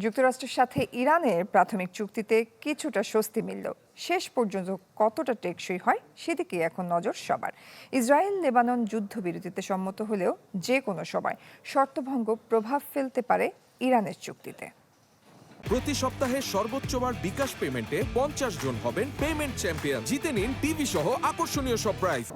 যুক্তরাষ্ট্রের সাথে ইরানের প্রাথমিক চুক্তিতে কিছুটা স্বস্তি মিলল। শেষ পর্যন্ত কতটা টেকসই হয় সেদিকে এখন নজর সবার। ইসরায়েল লেবানন যুদ্ধবিরতিতে সম্মত হলেও যে কোনো সময় শর্তভঙ্গ প্রভাব ফেলতে পারে ইরানের চুক্তিতে। প্রতি সপ্তাহে সর্বোচ্চবার বিকাশ পেমেন্টে 50 জন হবেন পেমেন্ট চ্যাম্পিয়ন। জিতে নিন টিভি সহ আকর্ষণীয় সব প্রাইজ।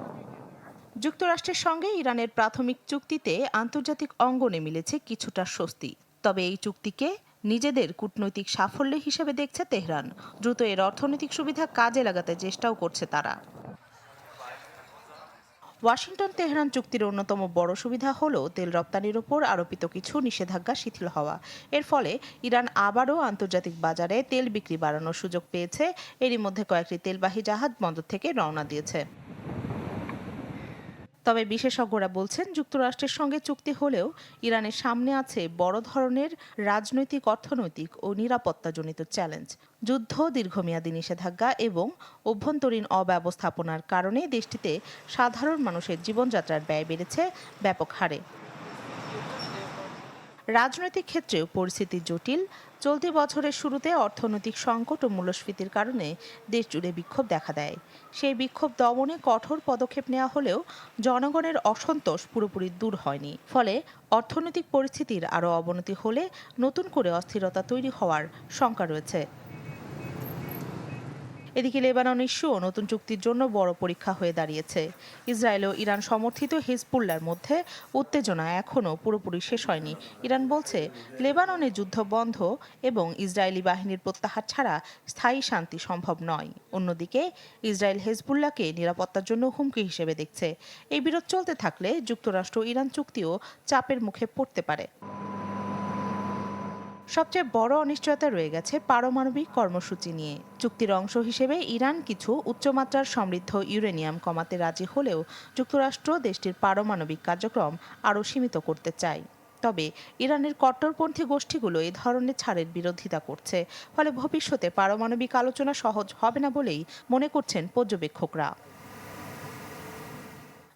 যুক্তরাষ্ট্রের সঙ্গে ইরানের প্রাথমিক চুক্তিতে আন্তর্জাতিক অঙ্গনে মিলেছে কিছুটা স্বস্তি। তবে এই চুক্তিকে নিজেদের কূটনৈতিক সাফল্য হিসেবে দেখছে তেহরান। দ্রুত এর অর্থনৈতিক সুবিধা কাজে লাগাতে চেষ্টাও করছে তারা। ওয়াশিংটন তেহরান চুক্তির অন্যতম বড় সুবিধা হলো তেল রপ্তানির ওপর আরোপিত কিছু নিষেধাজ্ঞা শিথিল হওয়া। এর ফলে ইরান আবারও আন্তর্জাতিক বাজারে তেল বিক্রি বাড়ানোর সুযোগ পেয়েছে। এরই মধ্যে কয়েকটি তেলবাহী জাহাজ বন্দর থেকে রওনা দিয়েছে। তবে বিশেষজ্ঞরা বলছেন, যুক্তরাষ্ট্রের সঙ্গে চুক্তি হলেও ইরানের সামনে আছে বড় ধরনের রাজনৈতিক, অর্থনৈতিক ও নিরাপত্তাজনিত চ্যালেঞ্জ। যুদ্ধ, দীর্ঘমেয়াদী নিষেধাজ্ঞা এবং অভ্যন্তরীণ অব্যবস্থাপনার কারণে দেশটিতে সাধারণ মানুষের জীবনযাত্রার ব্যয় বেড়েছে ব্যাপক হারে। রাজনৈতিক ক্ষেত্রেও পরিস্থিতি জটিল। চলতি বছরের শুরুতে অর্থনৈতিক সংকট ও মূল্যস্ফীতির কারণে দেশ জুড়ে বিক্ষোভ দেখা দেয়। সেই বিক্ষোভ দমনে কঠোর পদক্ষেপ নেওয়া হলেও জনগণের অসন্তোষ পুরোপুরি দূর হয়নি। ফলে অর্থনৈতিক পরিস্থিতির আরও অবনতি হলে নতুন করে অস্থিরতা তৈরি হওয়ার শঙ্কা রয়েছে। এদিকে লেবানন ইস্যুও নতুন চুক্তির জন্য বড় পরীক্ষা হয়ে দাঁড়িয়েছে। ইসরায়েল ও ইরান সমর্থিত হিজবুল্লাহর মধ্যে উত্তেজনা এখনও পুরোপুরি শেষ হয়নি। ইরান বলছে, লেবাননে যুদ্ধ বন্ধ এবং ইসরায়েলি বাহিনীর প্রত্যাহার ছাড়া স্থায়ী শান্তি সম্ভব নয়। অন্যদিকে ইসরায়েল হেজবুল্লাহকে নিরাপত্তার জন্য হুমকি হিসেবে দেখছে। এই বিরোধ চলতে থাকলে যুক্তরাষ্ট্র ইরান চুক্তিও চাপের মুখে পড়তে পারে। সবচেয়ে বড় অনিশ্চয়তা রয়ে গেছে পারমাণবিক কর্মসূচি নিয়ে। চুক্তির অংশ হিসেবে ইরান কিছু উচ্চমাত্রার সমৃদ্ধ ইউরেনিয়াম কমাতে রাজি হলেও যুক্তরাষ্ট্র দেশটির পারমাণবিক কার্যক্রম আরও সীমিত করতে চায়। তবে ইরানের কট্টরপন্থী গোষ্ঠীগুলো এই ধরনের ছাড়ের বিরোধিতা করছে। ফলে ভবিষ্যতে পারমাণবিক আলোচনা সহজ হবে না বলেই মনে করছেন পর্যবেক্ষকরা।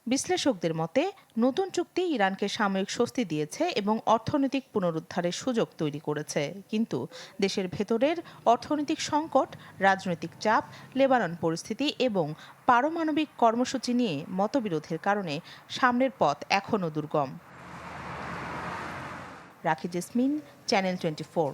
বিশ্লেষকদের মতে, নতুন চুক্তি ইরানকে সাময়িক স্বস্তি দিয়েছে এবং অর্থনৈতিক পুনরুদ্ধারের সুযোগ তৈরি করেছে। কিন্তু দেশের ভেতরের অর্থনৈতিক সংকট, রাজনৈতিক চাপ, লেবানন পরিস্থিতি এবং পারমাণবিক কর্মসূচি নিয়ে মতবিরোধের কারণে সামনের পথ এখনও দুর্গম। রাখি জেসমিন, চ্যানেল 24।